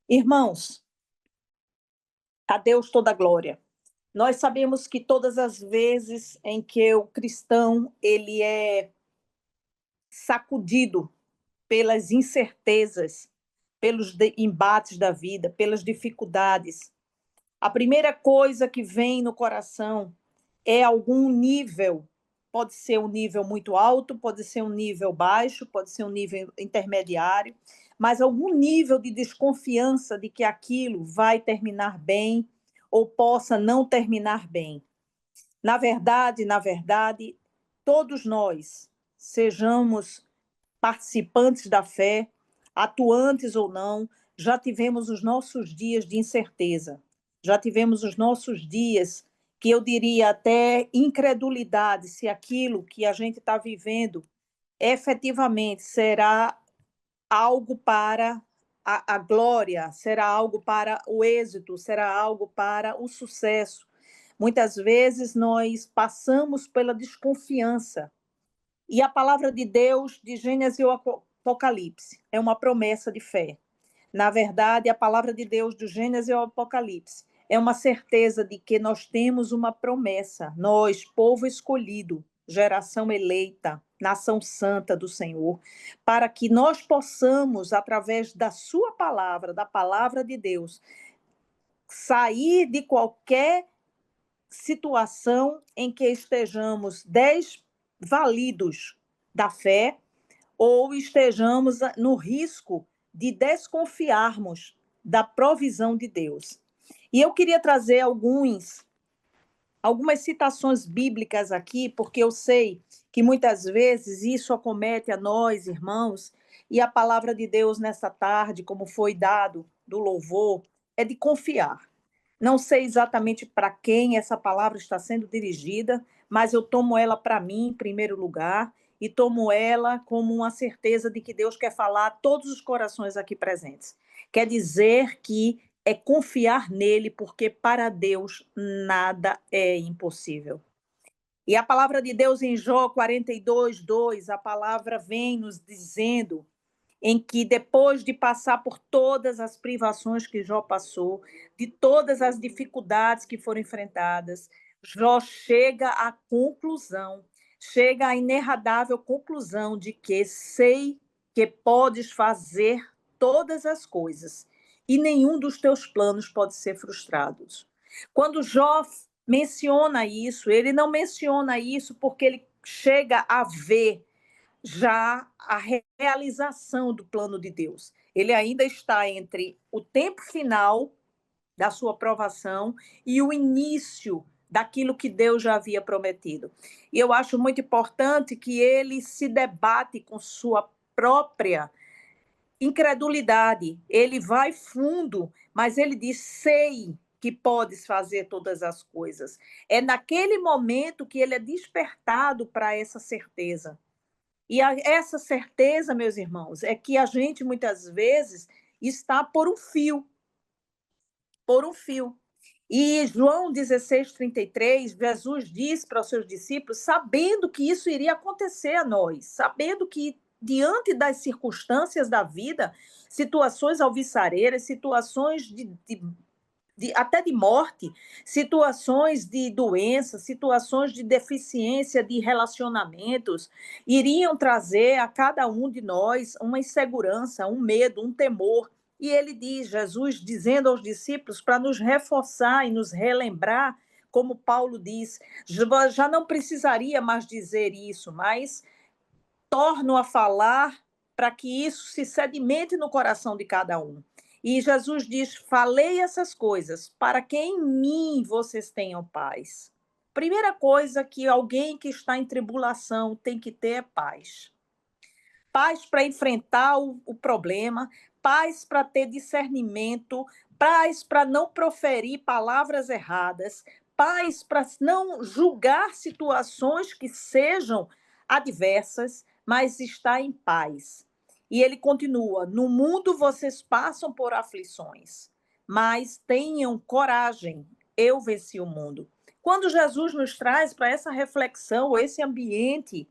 Irmãos, a Deus toda a glória. Nós sabemos que todas as vezes em que o cristão ele é sacudido pelas incertezas, pelos embates da vida, pelas dificuldades, a primeira coisa que vem no coração é algum nível. Pode ser um nível muito alto, pode ser um nível baixo, pode ser um nível intermediário, mas algum nível de desconfiança de que aquilo vai terminar bem ou possa não terminar bem. Na verdade, todos nós, sejamos participantes da fé, atuantes ou não, já tivemos os nossos dias de incerteza, já tivemos os nossos dias que eu diria até incredulidade se aquilo que a gente está vivendo efetivamente será algo para a glória, será algo para o êxito, será algo para o sucesso. Muitas vezes nós passamos pela desconfiança. E a palavra de Deus, de Gênesis e Apocalipse, é uma promessa de fé. Na verdade, a palavra de Deus do Gênesis e Apocalipse é uma certeza de que nós temos uma promessa. Nós, povo escolhido, geração eleita, nação santa do Senhor, para que nós possamos, através da sua palavra, da palavra de Deus, sair de qualquer situação em que estejamos desvalidos da fé ou estejamos no risco de desconfiarmos da provisão de Deus. E eu queria trazer algumas citações bíblicas aqui, porque eu sei que muitas vezes isso acomete a nós, irmãos, e a palavra de Deus nessa tarde, como foi dado do louvor, é de confiar. Não sei exatamente para quem essa palavra está sendo dirigida, mas eu tomo ela para mim, em primeiro lugar, e tomo ela como uma certeza de que Deus quer falar a todos os corações aqui presentes. Quer dizer que é confiar nele, porque para Deus nada é impossível. E a palavra de Deus em Jó 42:2, a palavra vem nos dizendo em que depois de passar por todas as privações que Jó passou, de todas as dificuldades que foram enfrentadas, Jó chega à conclusão, chega à inerradável conclusão de que sei que podes fazer todas as coisas e nenhum dos teus planos pode ser frustrado. Quando Jó menciona isso, ele não menciona isso porque ele chega a ver já a realização do plano de Deus. Ele ainda está entre o tempo final da sua provação e o início daquilo que Deus já havia prometido. E eu acho muito importante que ele se debate com sua própria incredulidade. Ele vai fundo, mas ele diz: sei que podes fazer todas as coisas. É naquele momento que ele é despertado para essa certeza. E essa certeza, meus irmãos, é que a gente muitas vezes está por um fio. E João 16:33, Jesus diz para os seus discípulos, sabendo que isso iria acontecer a nós, sabendo que diante das circunstâncias da vida, situações alvissareiras, situações até de morte, situações de doença, situações de deficiência de relacionamentos, iriam trazer a cada um de nós uma insegurança, um medo, um temor. E ele diz, Jesus dizendo aos discípulos, para nos reforçar e nos relembrar, como Paulo diz, já não precisaria mais dizer isso, mas torno a falar para que isso se sedimente no coração de cada um. E Jesus diz: falei essas coisas para que em mim vocês tenham paz. Primeira coisa que alguém que está em tribulação tem que ter é paz. Paz para enfrentar o problema, paz para ter discernimento, paz para não proferir palavras erradas, paz para não julgar situações que sejam adversas, mas estar em paz. E ele continua: no mundo vocês passam por aflições, mas tenham coragem, eu venci o mundo. Quando Jesus nos traz para essa reflexão, esse ambiente,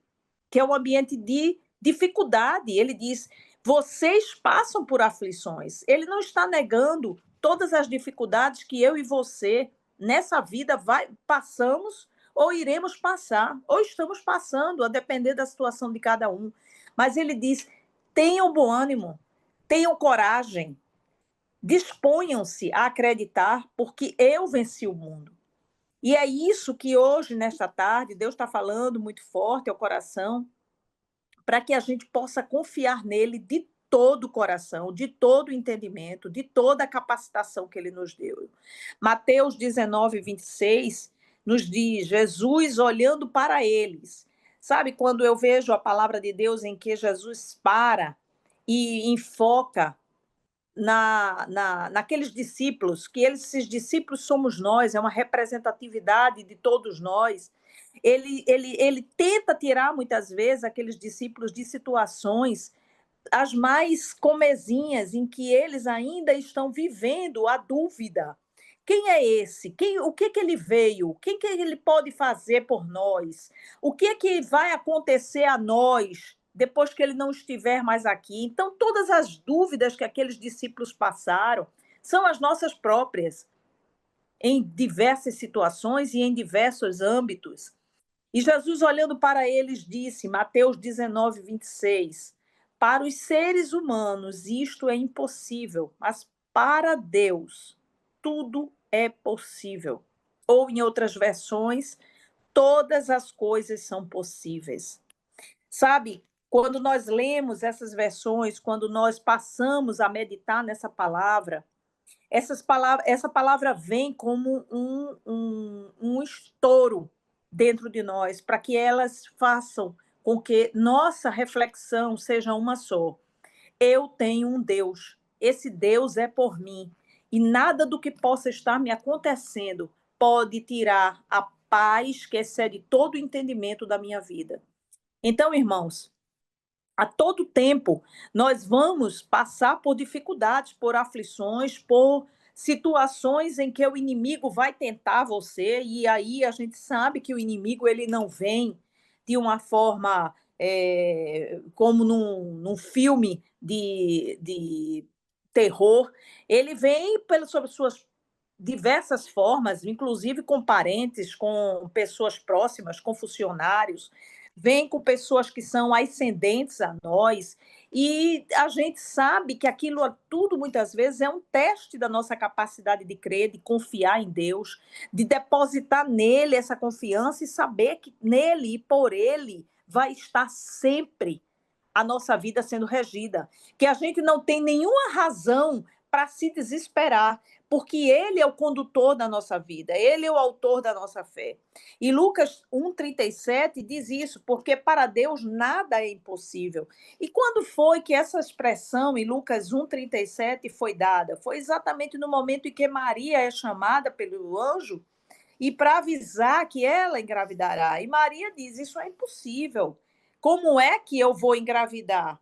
que é um ambiente de dificuldade, ele diz: Vocês passam por aflições. Ele não está negando todas as dificuldades que eu e você nessa vida passamos ou iremos passar, ou estamos passando, a depender da situação de cada um. Mas ele diz: tenham bom ânimo, tenham coragem, disponham-se a acreditar, porque eu venci o mundo. E é isso que hoje, nesta tarde, Deus está falando muito forte ao coração, para que a gente possa confiar nele de todo o coração, de todo o entendimento, de toda a capacitação que ele nos deu. Mateus 19:26 nos diz: Jesus olhando para eles. Sabe, quando eu vejo a palavra de Deus em que Jesus para e enfoca naqueles discípulos, que esses discípulos somos nós, é uma representatividade de todos nós. Ele tenta tirar, muitas vezes, aqueles discípulos de situações as mais comezinhas, em que eles ainda estão vivendo a dúvida. Quem é esse? O que ele veio? O que ele pode fazer por nós? O que vai acontecer a nós depois que ele não estiver mais aqui? Então, todas as dúvidas que aqueles discípulos passaram são as nossas próprias, em diversas situações e em diversos âmbitos. E Jesus, olhando para eles, disse, Mateus 19:26, para os seres humanos isto é impossível, mas para Deus tudo é possível. Ou, em outras versões, todas as coisas são possíveis. Sabe, quando nós lemos essas versões, quando nós passamos a meditar nessa palavra, essa palavra vem como um estouro dentro de nós, para que elas façam com que nossa reflexão seja uma só. Eu tenho um Deus, esse Deus é por mim, e nada do que possa estar me acontecendo pode tirar a paz que excede todo o entendimento da minha vida. Então, irmãos, a todo tempo nós vamos passar por dificuldades, por aflições, por situações em que o inimigo vai tentar você, e aí a gente sabe que o inimigo ele não vem de uma forma como num filme de terror, ele vem sobre suas diversas formas, inclusive com parentes, com pessoas próximas, com funcionários, vem com pessoas que são ascendentes a nós, e a gente sabe que aquilo tudo, muitas vezes, é um teste da nossa capacidade de crer, de confiar em Deus, de depositar nele essa confiança e saber que nele e por ele vai estar sempre a nossa vida sendo regida, que a gente não tem nenhuma razão para se desesperar, porque ele é o condutor da nossa vida, ele é o autor da nossa fé. E Lucas 1:37 diz isso, porque para Deus nada é impossível. E quando foi que essa expressão em Lucas 1:37 foi dada? Foi exatamente no momento em que Maria é chamada pelo anjo e para avisar que ela engravidará. E Maria diz: isso é impossível. Como é que eu vou engravidar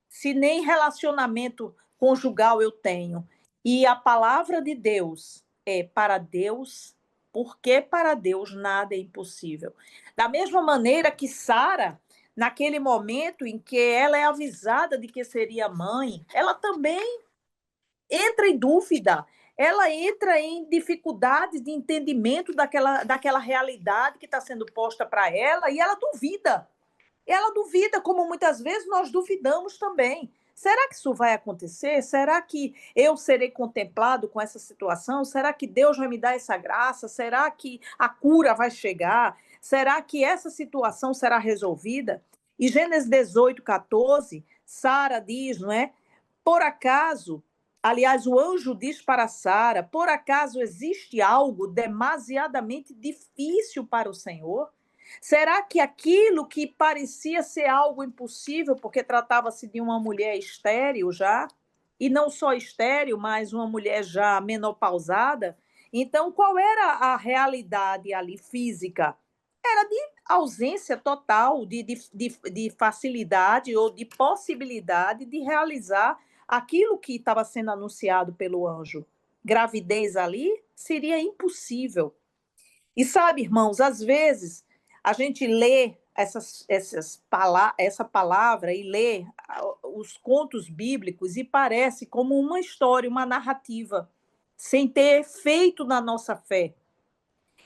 se nem relacionamento conjugal eu tenho? E a palavra de Deus é para Deus, porque para Deus nada é impossível. Da mesma maneira que Sara, naquele momento em que ela é avisada de que seria mãe, ela também entra em dúvida, ela entra em dificuldades de entendimento daquela realidade que está sendo posta para ela, e ela duvida. Ela duvida, como muitas vezes nós duvidamos também. Será que isso vai acontecer? Será que eu serei contemplado com essa situação? Será que Deus vai me dar essa graça? Será que a cura vai chegar? Será que essa situação será resolvida? E Gênesis 18:14, Sara diz, não é? Por acaso, aliás, o anjo diz para Sara: por acaso existe algo demasiadamente difícil para o Senhor? Será que aquilo que parecia ser algo impossível, porque tratava-se de uma mulher estéril já, e não só estéril, mas uma mulher já menopausada? Então, qual era a realidade ali física? Era de ausência total de facilidade ou de possibilidade de realizar aquilo que estava sendo anunciado pelo anjo. Gravidez ali seria impossível. E sabe, irmãos, às vezes a gente lê essa palavra e lê os contos bíblicos e parece como uma história, uma narrativa, sem ter efeito na nossa fé.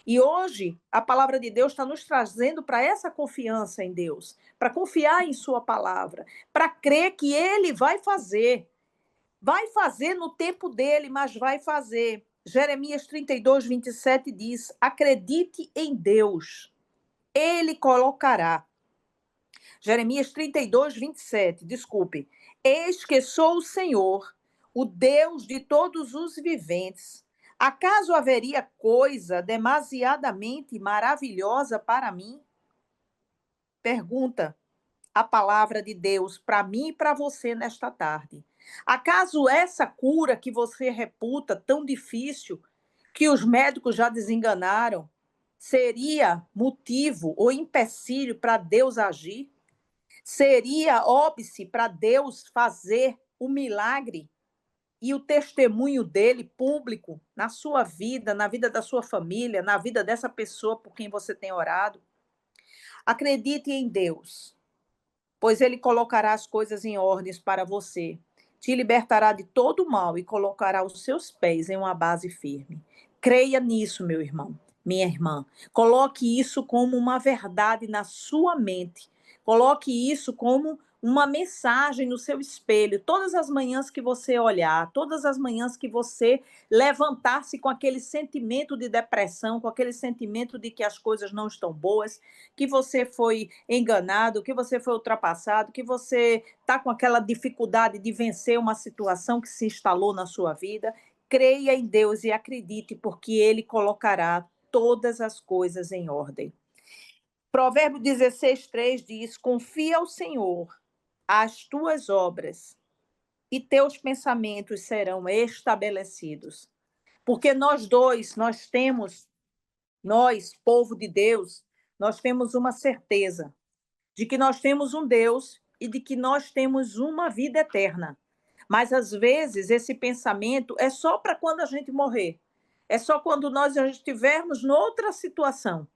E hoje, a palavra de Deus está nos trazendo para essa confiança em Deus, para confiar em Sua palavra, para crer que Ele vai fazer no tempo dele, mas vai fazer. Jeremias 32, 27 diz: acredite em Deus, Ele colocará. Jeremias 32, 27, desculpe. Eis que sou o Senhor, o Deus de todos os viventes. Acaso haveria coisa demasiadamente maravilhosa para mim? Pergunta a palavra de Deus para mim e para você nesta tarde. Acaso essa cura que você reputa tão difícil, que os médicos já desenganaram, seria motivo ou empecilho para Deus agir? Seria óbice para Deus fazer o milagre e o testemunho dele público na sua vida, na vida da sua família, na vida dessa pessoa por quem você tem orado? Acredite em Deus, pois ele colocará as coisas em ordens para você, te libertará de todo o mal e colocará os seus pés em uma base firme. Creia nisso, meu irmão, minha irmã. Coloque isso como uma verdade na sua mente. Coloque isso como uma mensagem no seu espelho. Todas as manhãs que você olhar, todas as manhãs que você levantar-se com aquele sentimento de depressão, com aquele sentimento de que as coisas não estão boas, que você foi enganado, que você foi ultrapassado, que você está com aquela dificuldade de vencer uma situação que se instalou na sua vida, creia em Deus e acredite, porque Ele colocará todas as coisas em ordem. Provérbio 16, 3 diz: confia ao Senhor as tuas obras e teus pensamentos serão estabelecidos. Porque nós, povo de Deus, nós temos uma certeza de que nós temos um Deus e de que nós temos uma vida eterna. Mas, às vezes, esse pensamento é só para quando a gente morrer. É só quando nós já estivermos noutra situação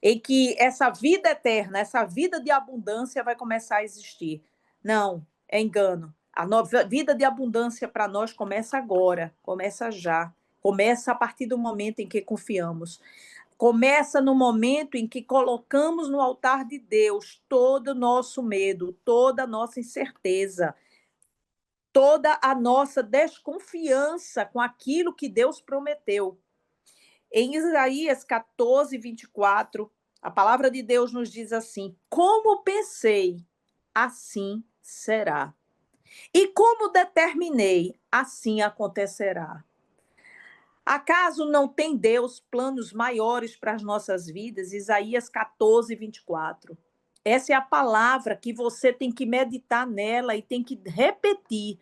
em que essa vida eterna, essa vida de abundância vai começar a existir. Não, é engano. A vida de abundância para nós começa agora, começa já. Começa a partir do momento em que confiamos. Começa no momento em que colocamos no altar de Deus todo o nosso medo, toda a nossa incerteza, toda a nossa desconfiança com aquilo que Deus prometeu. Em Isaías 14, 24, a palavra de Deus nos diz assim: como pensei, assim será. E como determinei, assim acontecerá. Acaso não tem Deus planos maiores para as nossas vidas? Isaías 14, 24. Essa é a palavra que você tem que meditar nela e tem que repetir.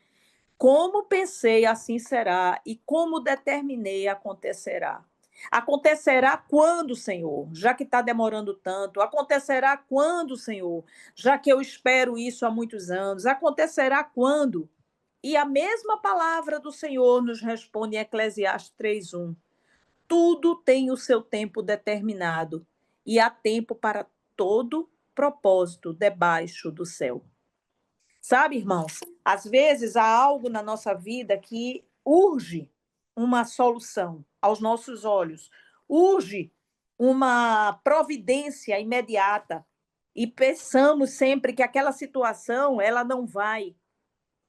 Como pensei, assim será, e como determinei, acontecerá. Acontecerá quando, Senhor? Já que está demorando tanto. Acontecerá quando, Senhor? Já que eu espero isso há muitos anos. Acontecerá quando? E a mesma palavra do Senhor nos responde em Eclesiastes 3:1. Tudo tem o seu tempo determinado, e há tempo para todo propósito debaixo do céu. Sabe, irmãos, às vezes há algo na nossa vida que urge uma solução aos nossos olhos, urge uma providência imediata, e pensamos sempre que aquela situação ela não vai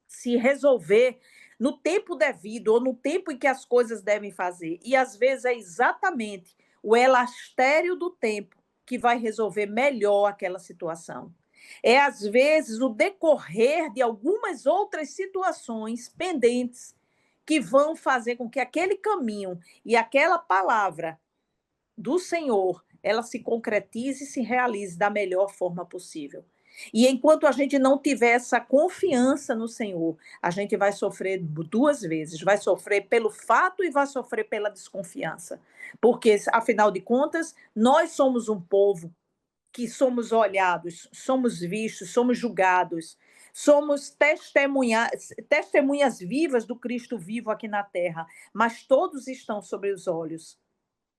se resolver no tempo devido ou no tempo em que as coisas devem fazer. E às vezes é exatamente o elastério do tempo que vai resolver melhor aquela situação. É às vezes o decorrer de algumas outras situações pendentes que vão fazer com que aquele caminho e aquela palavra do Senhor ela se concretize e se realize da melhor forma possível. E enquanto a gente não tiver essa confiança no Senhor, a gente vai sofrer duas vezes. Vai sofrer pelo fato e vai sofrer pela desconfiança. Porque, afinal de contas, nós somos um povo que somos olhados, somos vistos, somos julgados, somos testemunhas vivas do Cristo vivo aqui na terra, mas todos estão sobre os olhos.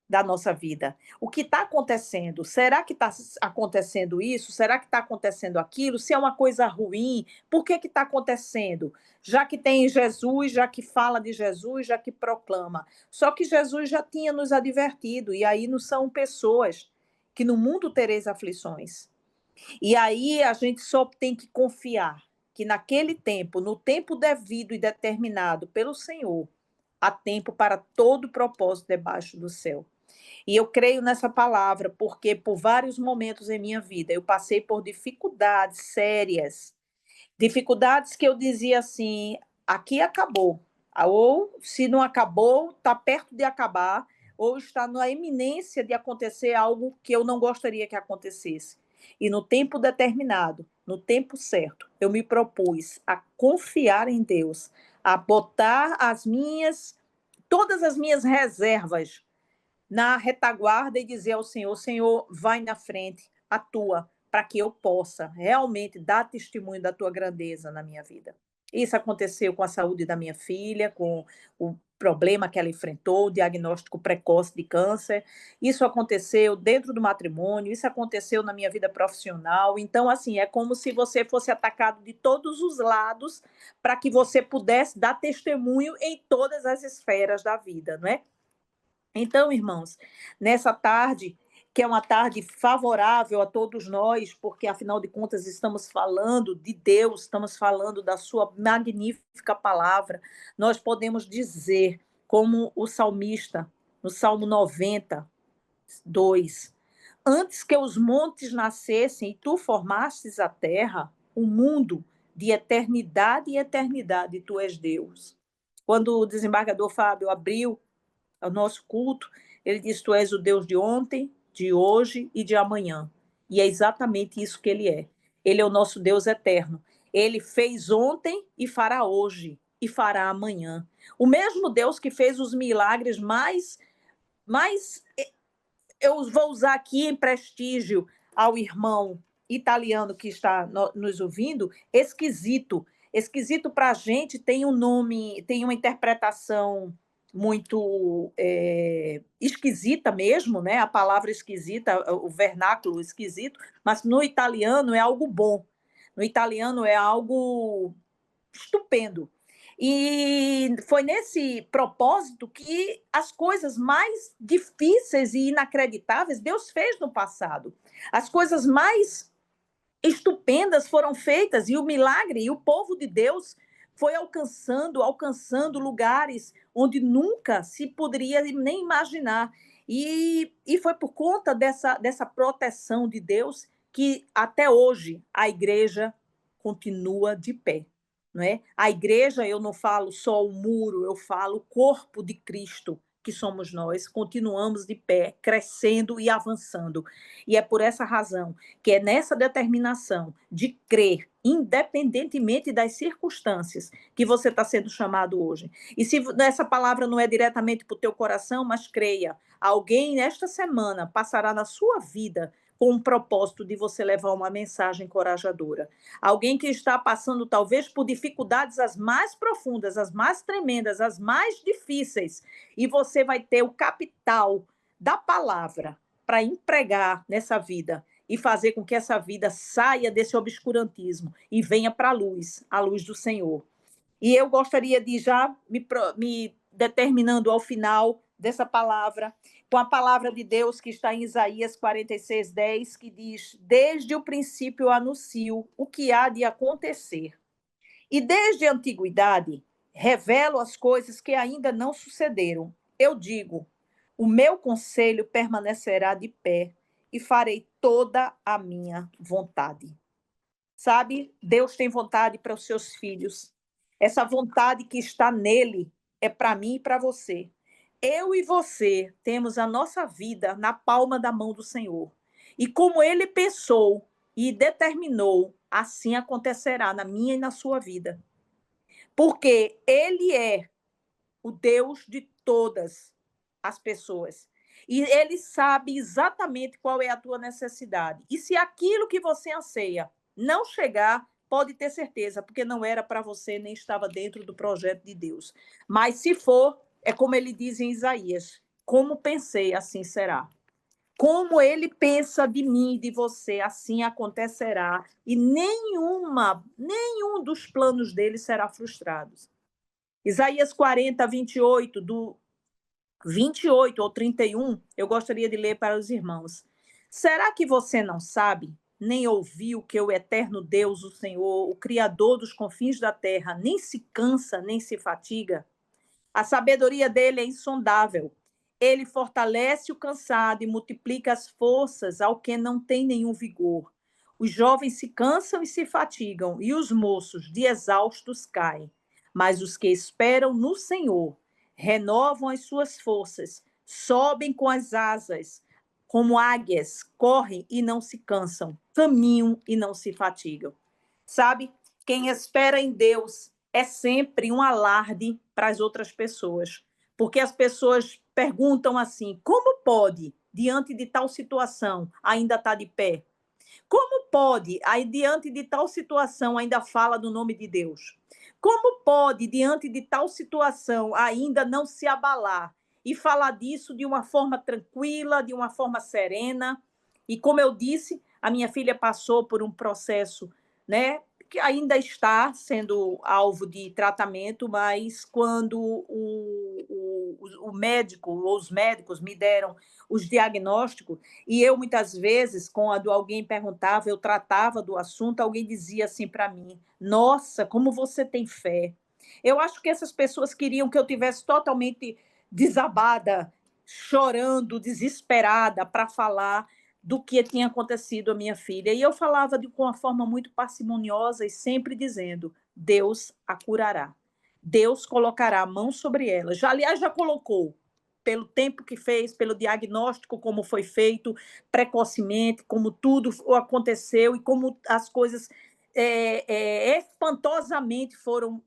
da nossa vida. O que está acontecendo? Será que está acontecendo isso? Será que está acontecendo aquilo? Se é uma coisa ruim, por que está acontecendo? Já que tem Jesus, já que fala de Jesus, já que proclama. Só que Jesus já tinha nos advertido, e aí não são pessoas que no mundo tereis aflições. E aí a gente só tem que confiar que naquele tempo, no tempo devido e determinado pelo Senhor, há tempo para todo propósito debaixo do céu. E eu creio nessa palavra, porque por vários momentos em minha vida eu passei por dificuldades sérias, dificuldades que eu dizia assim: aqui acabou. Ou, se não acabou, está perto de acabar, ou está na iminência de acontecer algo que eu não gostaria que acontecesse. E no tempo determinado, no tempo certo, eu me propus a confiar em Deus, a botar todas as minhas reservas na retaguarda e dizer ao Senhor: Senhor, vai na frente, atua, para que eu possa realmente dar testemunho da tua grandeza na minha vida. Isso aconteceu com a saúde da minha filha, com o problema que ela enfrentou, o diagnóstico precoce de câncer. Isso aconteceu dentro do matrimônio, isso aconteceu na minha vida profissional. Então, assim, é como se você fosse atacado de todos os lados para que você pudesse dar testemunho em todas as esferas da vida, não é? Então, irmãos, nessa tarde, que é uma tarde favorável a todos nós, porque afinal de contas estamos falando de Deus, estamos falando da sua magnífica palavra, nós podemos dizer, como o salmista, no Salmo 92: antes que os montes nascessem e tu formastes a terra, o mundo, de eternidade e eternidade, tu és Deus. Quando o desembargador Fábio abriu ao nosso culto, ele diz: tu és o Deus de ontem, de hoje e de amanhã. E é exatamente isso que ele é. Ele é o nosso Deus eterno. Ele fez ontem e fará hoje e fará amanhã. O mesmo Deus que fez os milagres mais eu vou usar aqui em prestígio ao irmão italiano que está nos ouvindo, esquisito. Esquisito para a gente tem um nome, tem uma interpretação muito esquisita mesmo, né? A palavra esquisita, o vernáculo esquisito, mas no italiano é algo bom. No italiano é algo estupendo. E foi nesse propósito que as coisas mais difíceis e inacreditáveis Deus fez no passado. As coisas mais estupendas foram feitas, e o milagre, e o povo de Deus foi alcançando lugares onde nunca se poderia nem imaginar. E foi por conta dessa proteção de Deus que até hoje a igreja continua de pé. Não é? A igreja, eu não falo só o muro, eu falo o corpo de Cristo, que somos nós, continuamos de pé, crescendo e avançando. E é por essa razão que é nessa determinação de crer, independentemente das circunstâncias, que você está sendo chamado hoje. E se essa palavra não é diretamente para o teu coração, mas creia, alguém nesta semana passará na sua vida com o propósito de você levar uma mensagem encorajadora. Alguém que está passando talvez por dificuldades as mais profundas, as mais tremendas, as mais difíceis, e você vai ter o capital da palavra para empregar nessa vida e fazer com que essa vida saia desse obscurantismo e venha para a luz do Senhor. E eu gostaria de já me determinando ao final dessa palavra, com a palavra de Deus que está em Isaías 46:10, que diz: desde o princípio anuncio o que há de acontecer. E desde a antiguidade revelo as coisas que ainda não sucederam. Eu digo: o meu conselho permanecerá de pé e farei toda a minha vontade. Sabe, Deus tem vontade para os seus filhos. Essa vontade que está nele é para mim e para você. Eu e você temos a nossa vida na palma da mão do Senhor. E como ele pensou e determinou, assim acontecerá na minha e na sua vida. Porque ele é o Deus de todas as pessoas. E ele sabe exatamente qual é a tua necessidade. E se aquilo que você anseia não chegar, pode ter certeza, porque não era para você, nem estava dentro do projeto de Deus. Mas se for, é como ele diz em Isaías: como pensei, assim será. Como ele pensa de mim e de você, assim acontecerá. E nenhum dos planos dele será frustrado. Isaías 40, 28, do 28 ou 31, eu gostaria de ler para os irmãos. Será que você não sabe, nem ouviu que o eterno Deus, o Senhor, o Criador dos confins da terra, nem se cansa, nem se fatiga? A sabedoria dele é insondável. Ele fortalece o cansado e multiplica as forças ao que não tem nenhum vigor. Os jovens se cansam e se fatigam, e os moços, de exaustos, caem. Mas os que esperam no Senhor renovam as suas forças, sobem com as asas, como águias, correm e não se cansam, caminham e não se fatigam. Sabe? Quem espera em Deus é sempre um alarde para as outras pessoas, porque as pessoas perguntam assim: como pode, diante de tal situação, ainda estar de pé? Como pode, aí, diante de tal situação, ainda fala do nome de Deus? Como pode, diante de tal situação, ainda não se abalar e falar disso de uma forma tranquila, de uma forma serena? E como eu disse, a minha filha passou por um processo, né, que ainda está sendo alvo de tratamento, mas quando o médico, ou os médicos me deram os diagnósticos, e eu, muitas vezes, quando alguém perguntava, eu tratava do assunto, alguém dizia assim para mim: nossa, como você tem fé. Eu acho que essas pessoas queriam que eu tivesse totalmente desabada, chorando, desesperada, para falar do que tinha acontecido à minha filha. E eu falava com uma forma muito parcimoniosa e sempre dizendo: Deus a curará. Deus colocará a mão sobre ela. Já, aliás, já colocou, pelo tempo que fez, pelo diagnóstico, como foi feito precocemente, como tudo aconteceu e como as coisas espantosamente foram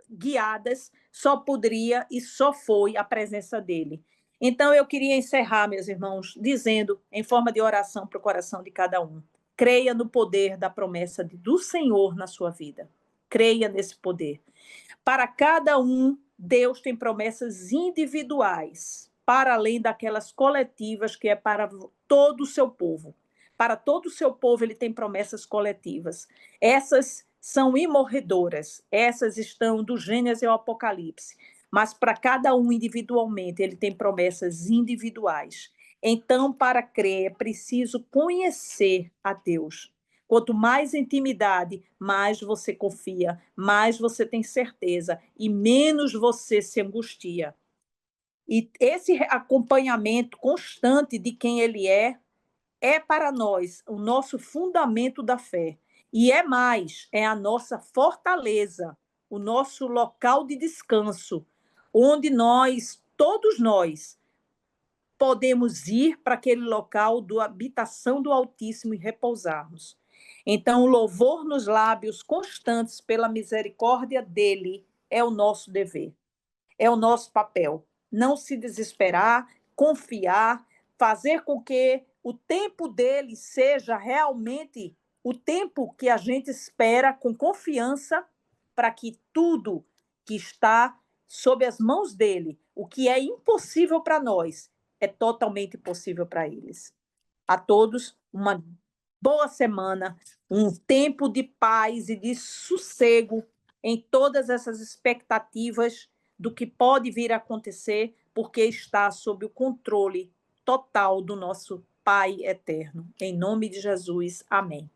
guiadas, só poderia e só foi a presença dele. Então, eu queria encerrar, meus irmãos, dizendo, em forma de oração para o coração de cada um: creia no poder da promessa do Senhor na sua vida. Creia nesse poder. Para cada um, Deus tem promessas individuais, para além daquelas coletivas que é para todo o seu povo. Para todo o seu povo, ele tem promessas coletivas. Essas são imorredoras, essas estão do Gênesis ao Apocalipse. Mas para cada um individualmente, ele tem promessas individuais. Então, para crer, é preciso conhecer a Deus. Quanto mais intimidade, mais você confia, mais você tem certeza e menos você se angustia. E esse acompanhamento constante de quem ele é para nós o nosso fundamento da fé. E é mais, é a nossa fortaleza, o nosso local de descanso, onde nós, todos nós, podemos ir para aquele local da habitação do Altíssimo e repousarmos. Então, o louvor nos lábios constantes pela misericórdia dele é o nosso dever, é o nosso papel. Não se desesperar, confiar, fazer com que o tempo dele seja realmente o tempo que a gente espera com confiança para que tudo que está sob as mãos dele, o que é impossível para nós, é totalmente possível para eles. A todos, uma boa semana, um tempo de paz e de sossego em todas essas expectativas do que pode vir a acontecer, porque está sob o controle total do nosso Pai eterno. Em nome de Jesus, amém.